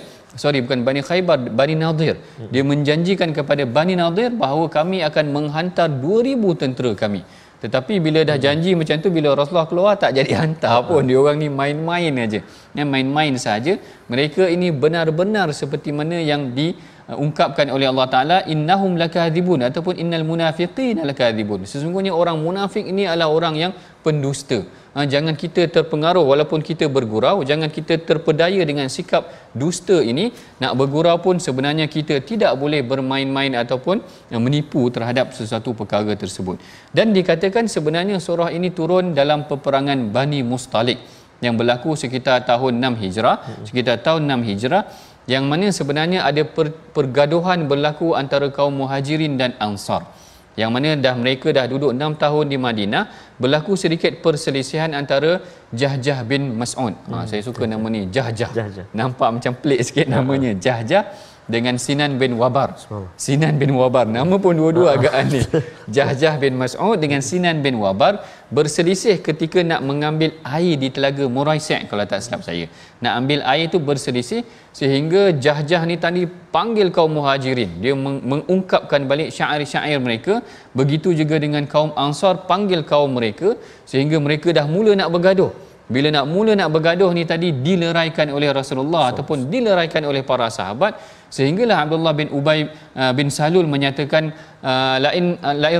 bukan Bani Khaybar, Bani Nadir. Dia menjanjikan kepada Bani Nadir bahawa kami akan menghantar 2000 tentera kami. Tetapi bila dah janji macam tu, bila Rasulullah keluar tak jadi hantar pun. Dia orang ni main-main aja. Main-main saja. Mereka ini benar-benar seperti mana yang diungkapkan oleh Allah Ta'ala, innahum lakadzibun ataupun innal munafiqina lakadzibun. Sesungguhnya orang munafik ini adalah orang yang pendusta. Jangan kita terpengaruh walaupun kita bergurau, jangan kita terpedaya dengan sikap dusta ini. Nak bergurau pun sebenarnya kita tidak boleh bermain-main ataupun menipu terhadap sesuatu perkara tersebut. Dan dikatakan sebenarnya surah ini turun dalam peperangan Bani Mustalik yang berlaku sekitar tahun 6 Hijrah, yang mana sebenarnya ada pergaduhan berlaku antara kaum Muhajirin dan Ansar, yang mana mereka dah duduk 6 tahun di Madinah. Berlaku sedikit perselisihan antara Jahjah bin Mas'ud. Saya suka nama ni, Jahjah. Nampak macam pelik sikit namanya, Jahjah, dengan Sinan bin Wabar. Sinan bin Wabar, nama pun dua-dua agak aneh. Jahjah bin Mas'ud dengan Sinan bin Wabar berselisih ketika nak mengambil air di telaga Muraisi', kalau tak silap saya. Nak ambil air tu berselisih sehingga Jahjah ni tadi panggil kaum Muhajirin. Dia mengungkapkan balik syair-syair mereka. Begitu juga dengan kaum Ansar, panggil kaum mereka sehingga mereka dah mula nak bergaduh. Bila nak bergaduh ni tadi dileraikan oleh Rasulullah ataupun dileraikan oleh para sahabat, sehinggalah Abdullah bin Ubay bin Salul menyatakan, lain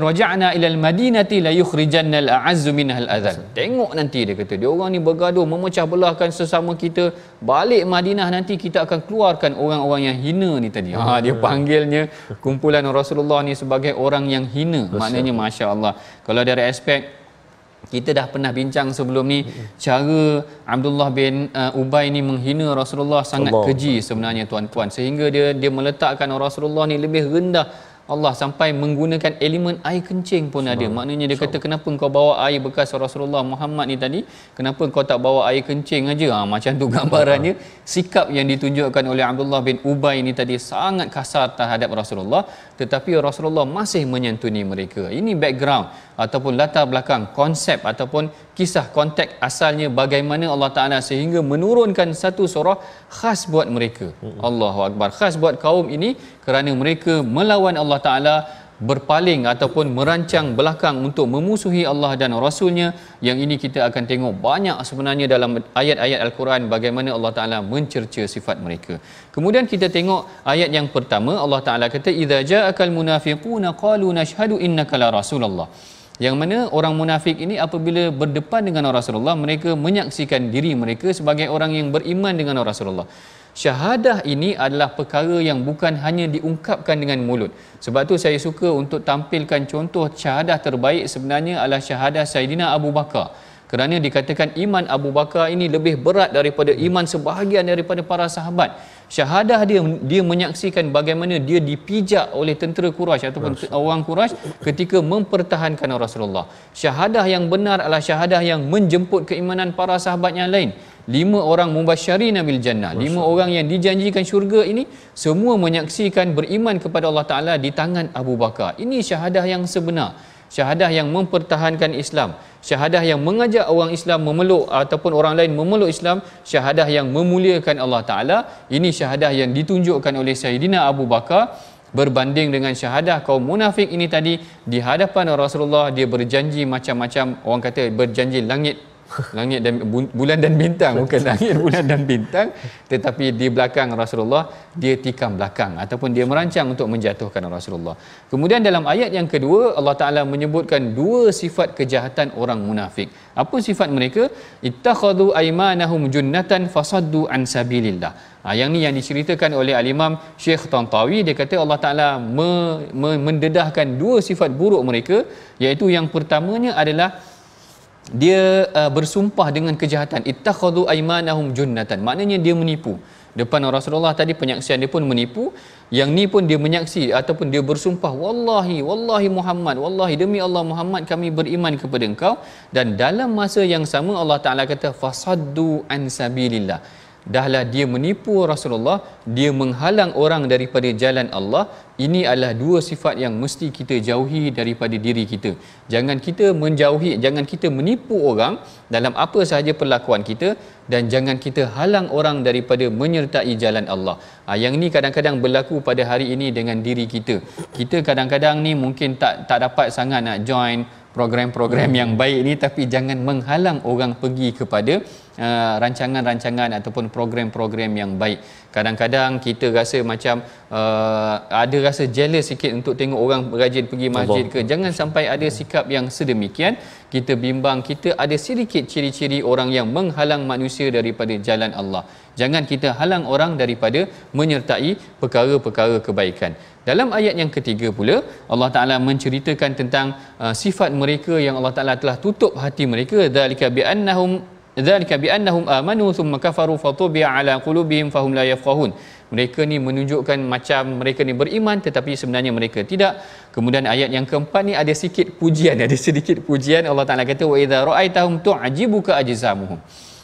raja'na ilal madinati la yukhrijanna al-a'azzu minhal adzal. Tengok nanti, dia kata, dia orang ni bergaduh memecah belahkan sesama kita, balik Madinah nanti kita akan keluarkan orang-orang yang hina ni tadi. Dia panggilnya kumpulan Rasulullah ni sebagai orang yang hina. Maknanya masya-Allah. Kalau dari aspek kita dah pernah bincang sebelum ni, cara Abdullah bin Ubay ni menghina Rasulullah sangat keji sebenarnya tuan-tuan, sehingga dia meletakkan Rasulullah ni lebih rendah Allah sampai menggunakan elemen air kencing pun ada. Maknanya dia kata, kenapa kau bawa air bekas Rasulullah Muhammad ni tadi, kenapa kau tak bawa air kencing aja? Macam tu gambarannya. Sikap yang ditunjukkan oleh Abdullah bin Ubay ni tadi sangat kasar terhadap Rasulullah, tetapi Rasulullah masih menyantuni mereka. Ini background ataupun latar belakang, konsep ataupun kisah konteks asalnya bagaimana Allah Ta'ala sehingga menurunkan satu surah khas buat mereka. Allahu Akbar. Khas buat kaum ini kerana mereka melawan Allah Ta'ala, berpaling ataupun merancang belakang untuk memusuhi Allah dan Rasulnya. Yang ini kita akan tengok banyak sebenarnya dalam ayat-ayat Al-Quran bagaimana Allah Ta'ala mencerca sifat mereka. Kemudian kita tengok ayat yang pertama, Allah Ta'ala kata idza ja'akal munafiquna qalu nashhadu innaka la rasulullah. Yang mana orang munafik ini apabila berdepan dengan Rasulullah, mereka menyaksikan diri mereka sebagai orang yang beriman dengan Rasulullah. Syahadah ini adalah perkara yang bukan hanya diungkapkan dengan mulut. Sebab tu saya suka untuk tampilkan contoh syahadah terbaik sebenarnya adalah syahadah Saidina Abu Bakar. Kerana dikatakan iman Abu Bakar ini lebih berat daripada iman sebahagian daripada para sahabat. Syahadah dia menyaksikan bagaimana dia dipijak oleh tentera Quraisy ataupun orang Quraisy ketika mempertahankan Rasulullah. Syahadah yang benar adalah syahadah yang menjemput keimanan para sahabat yang lain. 5 orang mubasysyirin bil jannah, 5 orang yang dijanjikan syurga ini semua menyaksikan beriman kepada Allah Ta'ala di tangan Abu Bakar. Ini syahadah yang sebenar, syahadah yang mempertahankan Islam, syahadah yang mengajak orang Islam memeluk ataupun orang lain memeluk Islam, syahadah yang memuliakan Allah Ta'ala. Ini syahadah yang ditunjukkan oleh Sayyidina Abu Bakar berbanding dengan syahadah kaum munafik ini tadi. Di hadapan Rasulullah dia berjanji macam-macam, orang kata berjanji langit dan bulan dan bintang, bukan langit, bulan dan bintang, tetapi di belakang Rasulullah dia tikam belakang ataupun dia merancang untuk menjatuhkan Rasulullah. Kemudian dalam ayat yang kedua Allah Ta'ala menyebutkan 2 sifat kejahatan orang munafik. Apa sifat mereka? Ittakhadhu aymanahum junnatan fasaddu an sabilillah. Yang ni yang diceritakan oleh Al-Imam Syekh Tantawi. Dia kata Allah Ta'ala mendedahkan 2 sifat buruk mereka, iaitu yang pertamanya adalah dia bersumpah dengan kejahatan. Ittakhadhu aymanahum junnatan, maknanya dia menipu. Depan Rasulullah tadi penyaksian dia pun menipu, yang ni pun dia menyaksi ataupun dia bersumpah wallahi Muhammad, wallahi demi Allah Muhammad kami beriman kepada engkau. Dan dalam masa yang sama Allah Ta'ala kata fasaddu an sabilillah. Dahlah dia menipu Rasulullah, dia menghalang orang daripada jalan Allah. Ini adalah 2 sifat yang mesti kita jauhi daripada diri kita. Jangan kita menjauhi, jangan kita menipu orang dalam apa sahaja perlakuan kita, dan jangan kita halang orang daripada menyertai jalan Allah. Yang ni kadang-kadang berlaku pada hari ini dengan diri kita. Kita kadang-kadang ni mungkin tak dapat sangat nak join program-program yang baik ni, tapi jangan menghalang orang pergi kepada rancangan-rancangan ataupun program-program yang baik. Kadang-kadang kita rasa macam ada rasa jealous sikit untuk tengok orang rajin pergi masjid ke. Jangan sampai ada sikap yang sedemikian. Kita bimbang kita ada sedikit ciri-ciri orang yang menghalang manusia daripada jalan Allah. Jangan kita halang orang daripada menyertai perkara-perkara kebaikan. Dalam ayat yang ketiga pula Allah Ta'ala menceritakan tentang sifat mereka yang Allah Ta'ala telah tutup hati mereka. Dzalika bi'annahum amanu thumma kafaru fatubi'a ala qulubihim fahum la yafqahun. Mereka ni menunjukkan macam mereka ni beriman tetapi sebenarnya mereka tidak. Kemudian ayat yang keempat ni ada sedikit pujian. Allah Ta'ala kata wa idza ra'aitahum tu'jibuka ajsamuhum.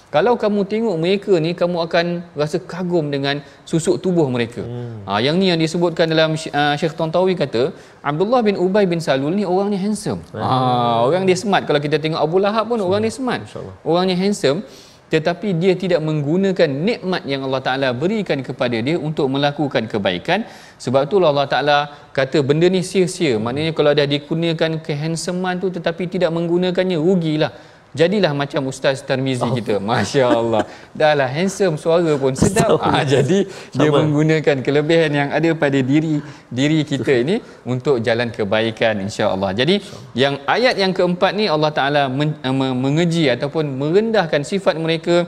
Kalau kamu tengok mereka ni, kamu akan rasa kagum dengan susuk tubuh mereka. Yang ni yang disebutkan dalam Syekh Tantawi kata Abdullah bin Ubay bin Salul ni orang ni handsome. Orang dia smart. Kalau kita tengok Abu Lahab pun orang dia smart. Orangnya handsome, tetapi dia tidak menggunakan nikmat yang Allah Ta'ala berikan kepada dia untuk melakukan kebaikan. Sebab tu Allah Ta'ala kata benda ni sia-sia. Maknanya kalau dah dikurniakan kehandsomean tu tetapi tidak menggunakannya, rugilah. Jadilah macam Ustaz Tarmizi kita. Masya Allah, dah handsome, suara pun sedap. Jadi dia menggunakan kelebihan yang ada pada diri kita ini untuk jalan kebaikan, insya-Allah. Jadi yang ayat yang keempat ni Allah Ta'ala mengeji ataupun merendahkan sifat mereka.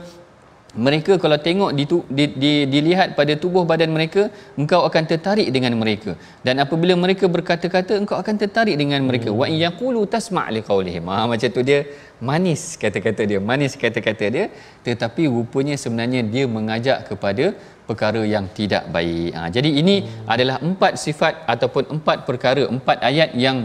Mereka kalau tengok dilihat pada tubuh badan mereka, engkau akan tertarik dengan mereka. Dan apabila mereka berkata-kata, engkau akan tertarik dengan mereka. Wa yaqulu tasma' liqaulihim. Macam tu dia manis kata-kata dia, tetapi rupanya sebenarnya dia mengajak kepada perkara yang tidak baik. Jadi ini adalah 4 sifat ataupun 4 perkara, 4 ayat yang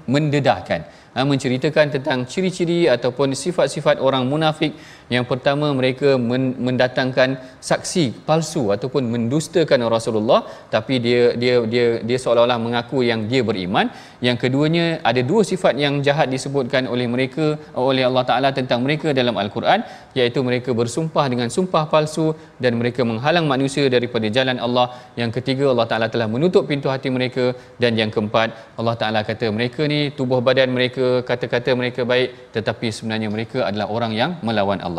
mendedahkan, menceritakan tentang ciri-ciri ataupun sifat-sifat orang munafik Yang pertama, mereka mendatangkan saksi palsu ataupun mendustakan Rasulullah, tapi dia seolah-olah mengaku yang dia beriman. Yang keduanya, ada dua sifat yang jahat disebutkan oleh Allah Taala tentang mereka dalam Al-Quran, iaitu mereka bersumpah dengan sumpah palsu dan mereka menghalang manusia daripada jalan Allah. Yang ketiga, Allah Taala telah menutup pintu hati mereka, dan yang keempat, Allah Taala kata mereka ni tubuh badan mereka, kata-kata mereka baik, tetapi sebenarnya mereka adalah orang yang melawan Allah.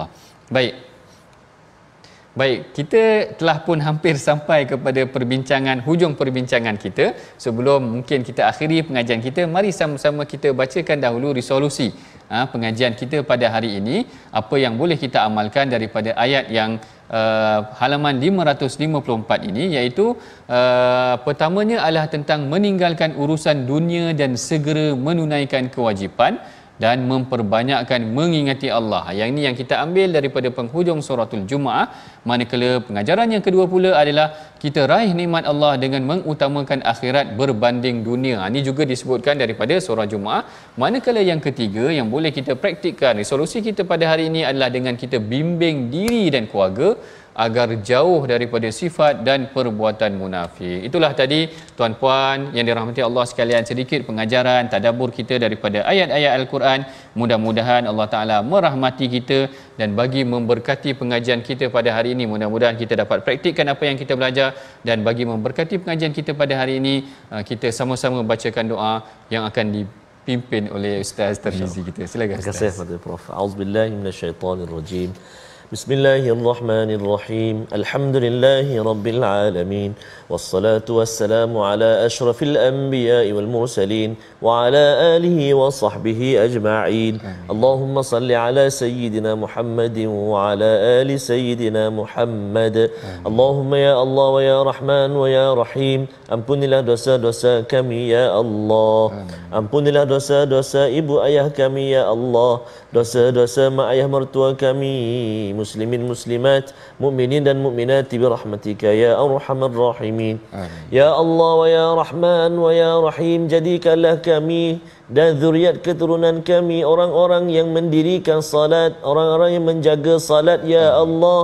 Baik, kita telah pun hampir sampai kepada hujung perbincangan kita. Sebelum mungkin kita akhiri pengajian kita, mari sama-sama kita bacakan dahulu resolusi pengajian kita pada hari ini. Apa yang boleh kita amalkan daripada ayat yang halaman 554 ini, iaitu pertamanya adalah tentang meninggalkan urusan dunia dan segera menunaikan kewajipan dan memperbanyakkan mengingati Allah. Yang ini yang kita ambil daripada penghujung suratul Jumaah. Manakala pengajaran yang kedua pula adalah kita raih nikmat Allah dengan mengutamakan akhirat berbanding dunia. Ini juga disebutkan daripada surah Jumaah. Manakala yang ketiga yang boleh kita praktikkan, resolusi kita pada hari ini adalah dengan kita bimbing diri dan keluarga agar jauh daripada sifat dan perbuatan munafik. Itulah tadi tuan-puan yang dirahmati Allah sekalian, sedikit pengajaran tadabbur kita daripada ayat-ayat Al-Quran. Mudah-mudahan Allah Ta'ala merahmati kita dan bagi memberkati pengajian kita pada hari ini. Mudah-mudahan kita dapat praktikkan apa yang kita belajar, dan bagi memberkati pengajian kita pada hari ini, kita sama-sama bacakan doa yang akan dipimpin oleh Ustaz Tarmizi kita. Silakan Ustaz. Terima kasih kepada Prof. Auzubillahi minasyaitonirrajim. Bismillahirrahmanirrahim. Alhamdulillahi rabbil alamin. Wassalatu wassalamu ala asyrafil anbiya'i wal mursalin wa ala alihi wa sahbihi ajma'in. Allahumma salli ala sayyidina Muhammadin wa ala ali sayyidina Muhammad. Allahumma ya Allah wa ya Rahman wa ya Rahim, ampunilah dosa-dosa kami ya Allah. Ampunilah dosa-dosa ibu ayah kami ya Allah, dosa-dosa mak ayah mertua kami, muslimin muslimat, mukminin dan mukminat bi rahmatika ya arhamar rahimin. Ya Allah wa ya Rahman wa ya Rahim, jadikanlah kami dan zuriat keturunan kami orang-orang yang mendirikan salat, orang-orang yang menjaga salat ya Allah.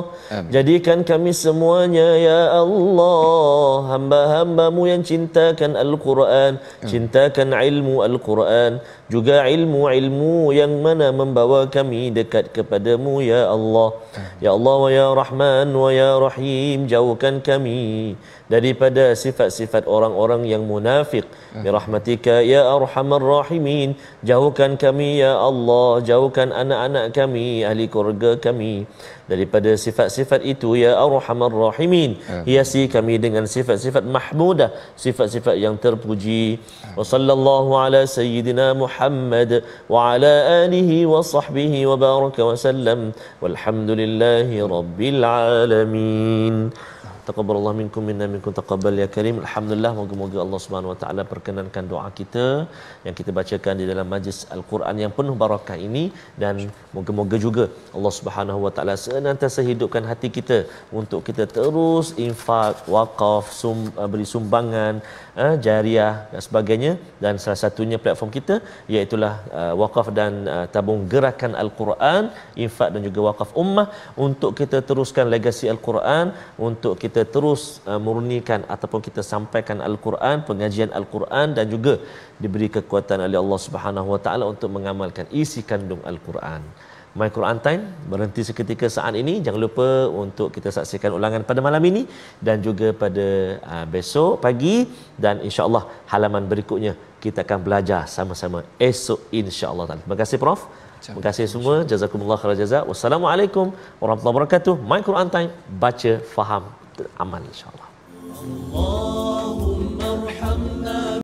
Jadikan kami semuanya ya Allah hamba-hambamu yang cintakan Al-Quran, cintakan ilmu Al-Quran, juga ilmu-ilmu yang mana membawa kami dekat kepadamu ya Allah. Ya Allah wa ya Rahman wa ya Rahim, jauhkan kami daripada sifat-sifat orang-orang yang munafik bi rahmatika ya arhamar rahimin. Jauhkan kami ya Allah, jauhkan anak-anak kami, ahli keluarga kami daripada sifat-sifat itu ya arhamar rahimin. Hiasi kami dengan sifat-sifat mahmudah, sifat-sifat yang terpuji. Wa sallallahu ala sayyidina Muhammad wa ala alihi wa sahbihi wa baraka wa sallam, walhamdulillahi rabbil alamin. Taqabbalallahu minkum minna minkum taqabbal ya karim. Alhamdulillah, moga-moga Allah Subhanahu wa taala perkenankan doa kita yang kita bacakan di dalam majlis Al-Quran yang penuh barakah ini, dan moga-moga juga Allah Subhanahu wa taala senantiasa hidupkan hati kita untuk kita terus infak, wakaf, beri sumbangan, jariah dan sebagainya. Dan salah satunya platform kita iaitu wakaf dan tabung gerakan Al-Quran, infak dan juga wakaf ummah, untuk kita teruskan legasi Al-Quran, untuk kita terus murnikan ataupun kita sampaikan Al-Quran, pengajian Al-Quran, dan juga diberi kekuatan oleh Allah Subhanahu wa taala untuk mengamalkan isi kandung Al-Quran. My Quran Time berhenti seketika saat ini. Jangan lupa untuk kita saksikan ulangan pada malam ini dan juga pada besok pagi, dan insya-Allah halaman berikutnya kita akan belajar sama-sama esok insya-Allah. Terima kasih Prof. Terima kasih semua. Jazakumullah khairan jazak. Wassalamualaikum warahmatullahi wabarakatuh. My Quran Time, baca, faham, amal insya-Allah.